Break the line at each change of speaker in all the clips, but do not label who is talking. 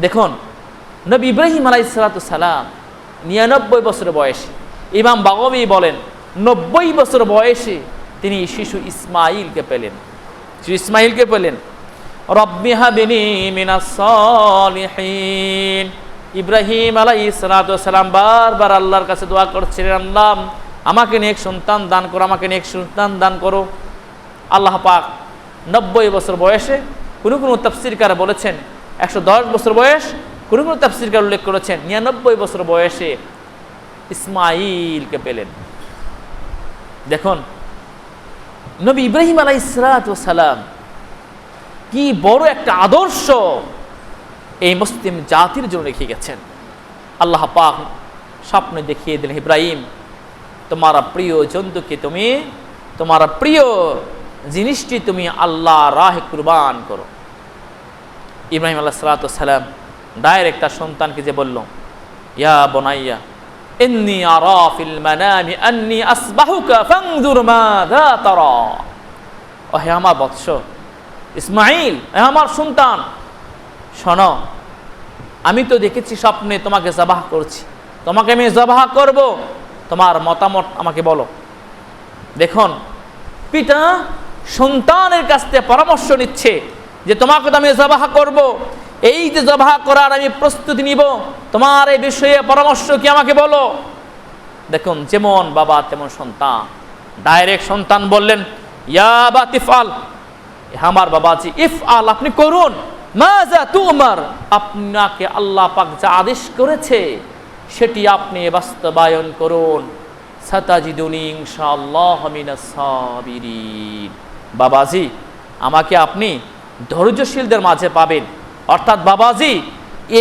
দেখুন, নবী ইব্রাহিম আলাইহিস সালাম 99 বছর বয়সে, ইমাম বাগাবী বলেন 90 বছর বয়সে তিনি শিশু ইসমাইলকে পেলেন। শিশু ইসমাইলকে পেলেন। রব্বি হাবনি মিনাস সালিহিন। ইব্রাহিম আলাইহিস সালাম বারবার আল্লাহর কাছে দোয়া করছিলেন, আল্লাহ আমাকে নেক সন্তান দান করো, আমাকে নেক সন্তান দান করো। আল্লাহ পাক 90 বছর বয়সে, কোনো কোনো তাফসীরকার বলেছেন 110 বছর বয়স, কোনো কোনো তাফসীরকার উল্লেখ করেছেন 99 বছর বয়সে ইসমাইলকে পেলেন। দেখুন, নবী ইব্রাহিম আলাইহিস সালাম কি বড় একটা আদর্শ এই মুসলিম জাতির জন্য রেখে গেছেন। আল্লাহ পাক স্বপ্নে দেখিয়ে দিলেন, ইব্রাহিম তোমার প্রিয় জন্তুকে তুমি, তোমার প্রিয় জিনিসটি তুমি আল্লাহ রাহে কুরবান করো। ইব্রাহিম আলাইহিস সালাম ডাইরেক্ট তার সন্তানকে যে বলল, ইয়া বুনাইয়া ইন্নী আরা ফিল মানামি আন্নী আসবাহুকা ফানজুর মাযা তারা। ও হে আমার বৎস ইসমাইল, হে আমার সন্তান, শোনো, আমি তো দেখেছি স্বপ্নে তোমাকে জবাহ করছি, তোমাকে আমি জবাহ করব, তোমার মতামত আমাকে বলো। দেখুন, পিতা সন্তানের কাছ থেকে পরামর্শ নিচ্ছে যে তোমাকে তো আমি জবাহ করব, এই যে জবাহ করার আমি প্রস্তুতি নিব, তোমার এই বিষয়ে পরামর্শ কি আমাকে বলো। দেখুন, যেমন বাবা তেমন সন্তান। ডাইরেক্ট সন্তান বললেন, ইয়া আবাতি ইফআল, আমার বাবাজি ইফআল, আপনি করুন, মাযা তুমার, আপনাকে আল্লাহ পাক যা আদেশ করেছে সেটি আপনি বাস্তবায়ন করুন। সাতাজিদুনি ইনশাআল্লাহ মিনাস সাবিরিন। বাবাজি আমাকে আপনি ধৈর্যশীলদের মাঝে পাবেন। অর্থাৎ বাবাজি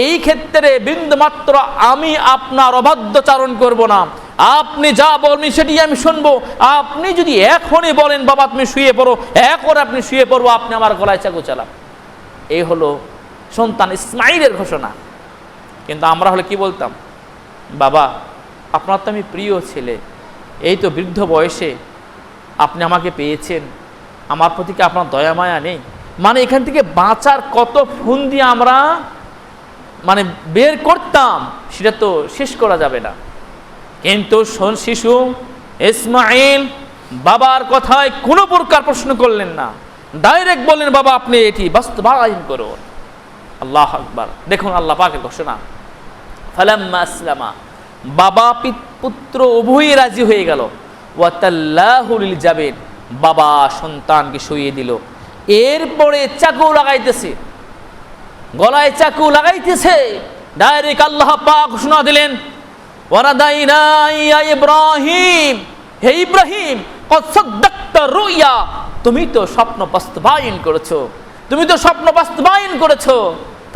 এই ক্ষেত্রে বিন্দুমাত্র আমি আপনার অবাধ্যচারণ করব না, আপনি যা বলবেন সেটি আমি শুনবো। আপনি যদি এখনই বলেন বাবা তুমি শুয়ে পড়ো, এখন আপনি শুয়ে পড়বো, আপনি আমার গলায় চাকু চালান। এই হলো সন্তান ইসমাইলের ঘোষণা। কিন্তু আমরা হলে কি বলতাম, বাবা আপনার তো আমি প্রিয় ছেলে, এই তো বৃদ্ধ বয়সে আপনি আমাকে পেয়েছেন, আমার প্রতি কি আপনার দয়া মায়া নেই? মানে এখান থেকে বাঁচার কত ফন্দি আমরা মানে বের করতাম সেটা তো শেষ করা যাবে না। কিন্তু শিশু ইসমাইল বাবার কথায় কোনো প্রকার প্রশ্ন করলেন না, ডাইরেক্ট বললেন বাবা আপনি এটি বাস্তবায়ন করুন। আল্লাহু আকবার। দেখুন আল্লাহ পাকের ঘোষণা, ফালাম্মা আসলামা, বাবা পুত্র উভয়ই রাজি হয়ে গেল। ওয়াতাল্লাহু লিল জাবিন, বাবা সন্তানকে শুইয়ে দিল। এরপরে চাকু লাগাইতেছে, গলায় চাকু লাগাইতেছে, ডাইরেক্ট আল্লাহ পাক ঘোষণা দিলেন, ওয়ারাদাইনা ইয়া ইব্রাহিম, হে ইব্রাহিম কদ সাদ্দাকতা রুইয়া, তুমি তো স্বপ্ন বাস্তবায়ন করেছো, তুমি তো স্বপ্ন বাস্তবায়ন করেছো,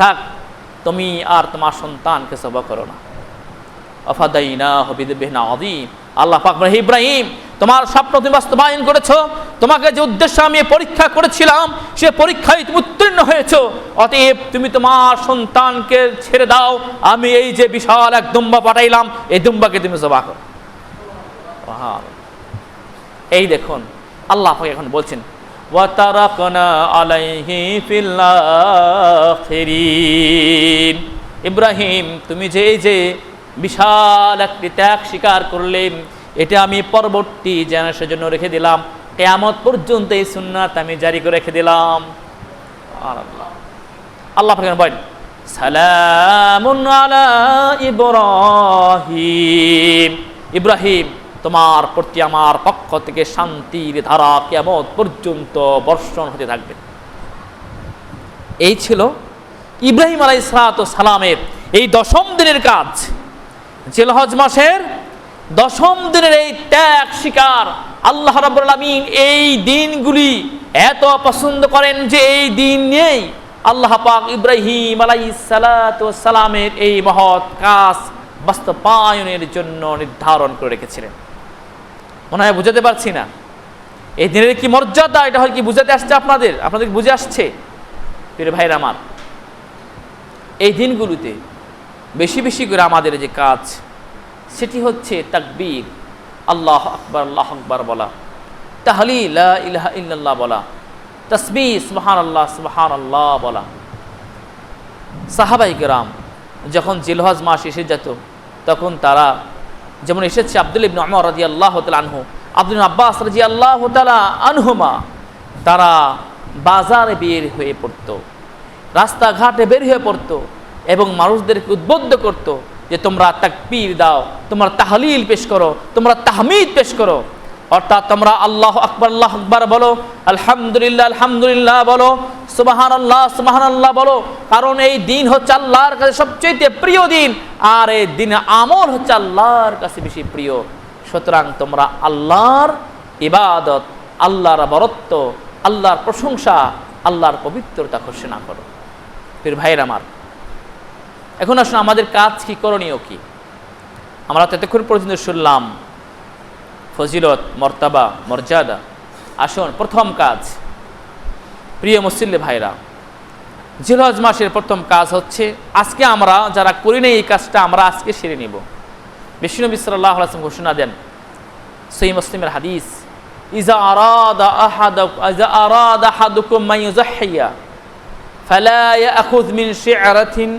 থাক তুমি আর তোমার সন্তানকে জবাহ করো না। আফাদাইনাহু বিযিবহিন আযীম, আল্লাহ পাক বলেন, হে ইব্রাহিম তোমার স্বপ্ন তুমি বাস্তবায়ন করেছো, তোমাকে যে উদ্দেশ্যে আমি পরীক্ষা করেছিলাম সে পরীক্ষায় তুমি উত্তীর্ণ হয়েছো, অতএব তুমি তোমার সন্তানকে ছেড়ে দাও, আমি এই যে বিশাল এক দুম্বা পাঠাইলাম এই দুম্বাকে তুমি জবাহ করো। এই দেখুন আল্লাহ পাক এখন বলছেন, ওয়া তারাকনা আলাইহি ফিল আখিরিন, ইব্রাহিম তুমি যে এই যে বিশাল একটি ত্যাগ স্বীকার করলেন, এটা আমি পরবর্তী জেনারেশনের জন্য রেখে দিলাম, কিয়ামত পর্যন্ত এই সুন্নাত আমি জারি করে রেখে দিলাম। আল্লাহ পাক বলেন, সালামুন আলা ইব্রাহিম, ইব্রাহিম তোমার প্রতি আমার পক্ষ থেকে শান্তির ধারা কিয়ামত পর্যন্ত বর্ষণ হতে থাকবে। এই ছিল ইব্রাহিম আলাইহিস সালামের এই 10ম দিনের কাজ। জিলহজ মাসের 10ম দিনের এই ত্যাগ স্বীকার, আল্লাহ রাব্বুল আলামিন এই দিনগুলি এত পছন্দ করেন যে এই দিন নিয়েই আল্লাহ পাক ইব্রাহিম আলাইহিস সালামের এই মহৎ কাজ বাস্তবায়নের জন্য নির্ধারণ করে রেখেছিলেন। মনে হয় বুঝাতে পারছি না এই দিনের কি মর্যাদা, এটা হয় কি বুঝাতে আসছে আপনাদের বুঝে আসছে? প্রিয় ভাইরা আমার, এই দিনগুলোতে বেশি বেশি করে আমাদের যে কাজ সেটি হচ্ছে তাকবীর, আল্লাহু আকবার বলা, তাহলিল লা ইলাহা ইল্লাল্লাহ বলা, তাসবিহ সুবহানাল্লাহ বলা, সাহাবাই কেরাম যখন জিলহজ মাস এসে যেত তখন তারা, যেমন এসেছে আব্দুল ইবনে উমর রাদিয়াল্লাহু তাআলা আনহু, আব্দুল আব্বাস রাদিয়াল্লাহু তাআলা আনহুমা, তারা বাজারে বের হয়ে পড়ত, রাস্তাঘাটে বের হয়ে পড়ত এবং মানুষদেরকে উদ্বুদ্ধ করত যে তোমরা তাকবীর দাও, তোমরা তাহলিল পেশ করো, তোমরা তাহমিদ পেশ করো, অর্থাৎ তোমরা আল্লাহু আকবার বলো, আলহামদুলিল্লাহ আলহামদুলিল্লাহ বলো, সুবহানাল্লাহ সুবহানাল্লাহ বলো। কারণ এই দিন হচ্ছে আল্লাহর কাছে সবচেয়ে প্রিয় দিন, আর এই দিনে আমল হচ্ছে আল্লাহর কাছে বেশি প্রিয়। সুতরাং তোমরা আল্লাহর ইবাদত, আল্লাহর বরত্ব, আল্লাহর প্রশংসা, আল্লাহর পবিত্রতা ঘোষণা করো। প্রিয় ভাইয়ের আমার, এখন আসুন আমাদের কাজ কি, করণীয় কি। আমরা তো এতক্ষণ পর্যন্ত শুনলাম ফজিলত, মর্তাবা, মর্যাদা। আসুন প্রথম কাজ, প্রিয় মুসল্লি ভাইরা, জিলহজ মাসের প্রথম কাজ হচ্ছে, আজকে আমরা যারা করি না এই কাজটা আমরা আজকে সেরে নিব। বিশ্বনবী সাল্লাল্লাহু আলাইহি ওয়াসাল্লাম ঘোষণা দেন, সহিহ মুসলিমের হাদিস, ইজা আরাদা আহাদুকুম মান ইউযাহহিয়া ফালা ইয়াখুয মিন শি'রাতিন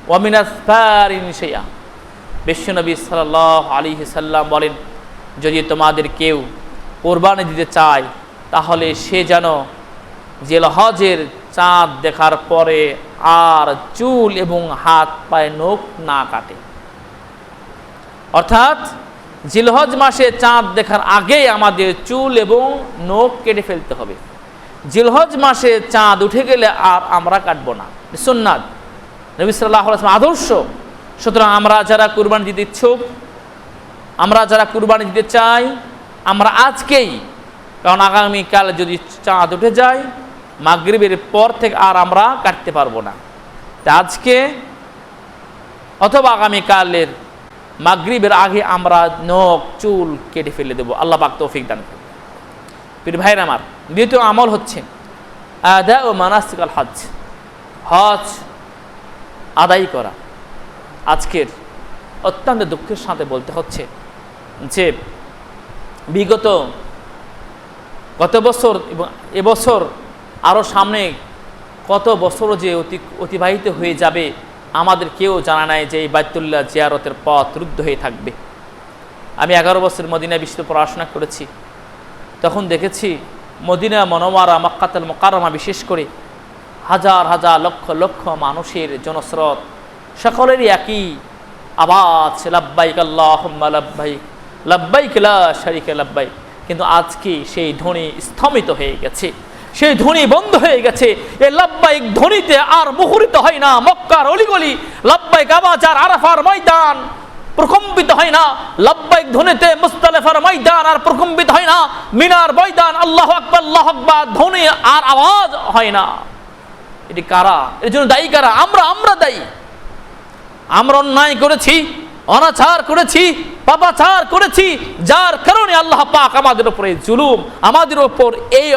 ওয়া মিন আসফারিন শাইআ। বিশ্বনবী সাল্লাল্লাহু আলাইহি সাল্লাম বলেন, যদি তোমাদের কেউ কোরবানি দিতে চায় তাহলে সে যেন জিলহজের চাঁদ দেখার পরে আর চুল এবং হাত পায়ে নখ না কাটে। অর্থাৎ জিলহজ মাসে চাঁদ দেখার আগেই আমাদের চুল এবং নখ কেটে ফেলতে হবে। জিলহজ মাসে চাঁদ উঠে গেলে আর আমরা কাটবো না, সুন্নাত, নবী সাল্লাল্লাহু আলাইহি ওয়াসাল্লাম আদর্শ। সুতরাং আমরা যারা কুরবানি দিতে ইচ্ছুক, আমরা যারা কুরবানি দিতে চাই, আমরা আজকেই, কারণ আগামীকাল যদি চাঁদ উঠে যায় মাগরিবের পর থেকে আর আমরা কাটতে পারবো না, তা আজকে অথবা আগামীকালের মাগরিবের আগে আমরা নখ চুল কেটে ফেলে দেবো। আল্লাহ পাক তৌফিক দান করুন। প্রিয় ভাইরা আমার, দ্বিতীয় আমল হচ্ছে আদা ও মানাসিকাল হজ, হজ আদায় করা। আজকের অত্যন্ত দুঃখের সাথে বলতে হচ্ছে যে বিগত গত বছর এবং এবছর আরও সামনে কত বছরও যে অতিবাহিত হয়ে যাবে আমাদের কেউ জানা নাই যে এই বাইতুল্লাহ জিয়ারতের পথ রুদ্ধ হয়ে থাকবে। আমি 11 বছর মদিনা বিশ্ববিদ্যালয়ে পড়াশোনা করেছি, তখন দেখেছি মদিনা মনোয়ারা, মক্কাতুল মুকাররমা, বিশেষ করে হাজার হাজার লক্ষ লক্ষ মানুষের জনস্রোত, সকলেরই একই আওয়াজ, লাব্বাইক আল্লাহুম্মা লাব্বাইক, লাব্বাইক লা শারীকা লাব্বাইক। কিন্তু আজকে সেই ধ্বনি স্তম্ভিত হয়ে গেছে, সেই ধ্বনি বন্ধ হয়ে গেছে। এই লাব্বাইক ধ্বনিতে আর মুখরিত হয় না মক্কার অলিগলি, লাব্বাইক আওয়াজ আর আরাফার ময়দান প্রকম্পিত হয় না, লাব্বাইক ধ্বনিতে মুজদালিফার ময়দান আর প্রকম্পিত হয় না, মিনার ময়দান আল্লাহু আকবার আল্লাহু আকবার ধ্বনি আর আওয়াজ হয় না। এটি কারা? এর জন্য দায়ী কারা? আমরা দায়ী। আমরা অন্যায় করেছি, অনাচার করেছি, পাপাচার করেছি, যার কারণে আল্লাহ পাক আমাদের উপরে জুলুম, আমাদের উপর এই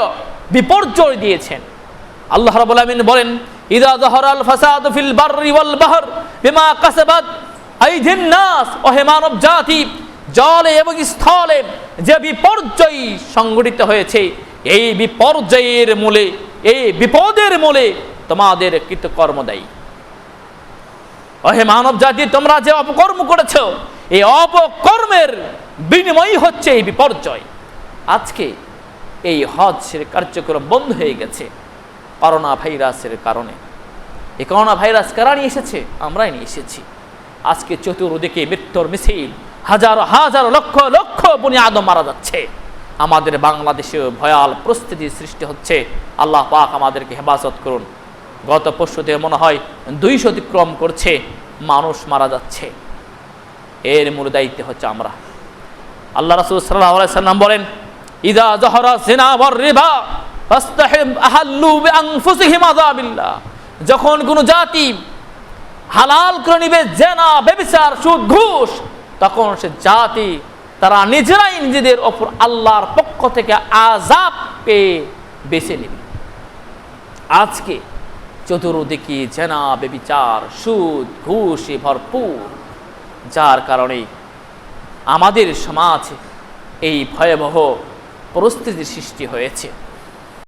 বিপর্যয় দিয়েছেন। আল্লাহ রাব্বুল আলামিন বলেন, ইযা যাহারাল ফাসাদু ফিল বাররি ওয়াল বাহর বিমা কাসাবাত আইদিন নাস, ও হে মানব জাতি, জলে এবং স্থলে যে বিপর্যয় সংঘটিত হয়েছে, এই বিপর্যয়ের মূলে, এই বিপদের মূলে তোমাদের কৃতকর্ম দায়ী। ও হে মানব জাতি, তোমরা যে অপকর্ম করেছ, এই অপকর্মের বিনিময় হচ্ছে এই বিপর্যয়। আজকে এই হজের কার্যক্রম বন্ধ হয়ে গেছে করোনা ভাইরাসের কারণে। এই করোনা ভাইরাস কারা নিয়ে এসেছে? আমরাই নিয়ে এসেছি। আজকে চতুর্দিকে মৃত্যুর মিছিল, হাজারো হাজারো লক্ষ লক্ষ বনি আদম মারা যাচ্ছে। আমাদের বাংলাদেশেও ভয়াল পরিস্থিতির সৃষ্টি হচ্ছে। আল্লাহ পাক আমাদেরকে হেফাজত করুন। গত পরশুতে মনে হয় 200 অতিক্রম করছে, মানুষ মারা যাচ্ছে। এর মূল দায়িত্ব হচ্ছে আমরা। আল্লাহ রাসূল সাল্লাল্লাহু আলাইহি সাল্লাম বলেন, ইযা যাহারা জিনা ওয়ার রিবা ফাস্তাহিম আহাল্লু বিআনফুসিহিম আযাবিল্লাহ। যখন কোনো জাতি হালাল করে নিবে জেনা, ব্যভিচার, সুদ, ঘুষ, তখন সে জাতি তারা নিজেরাই নিজেদের ওপর আল্লাহর পক্ষ থেকে আযাবকে বেছে নেবে। আজকে চতুর্দিকে জেনা, ব্যভিচার, সুদ, ঘুষে ভরপুর, যার কারণে আমাদের সমাজে এই ভয়াবহ পরিস্থিতির সৃষ্টি হয়েছে।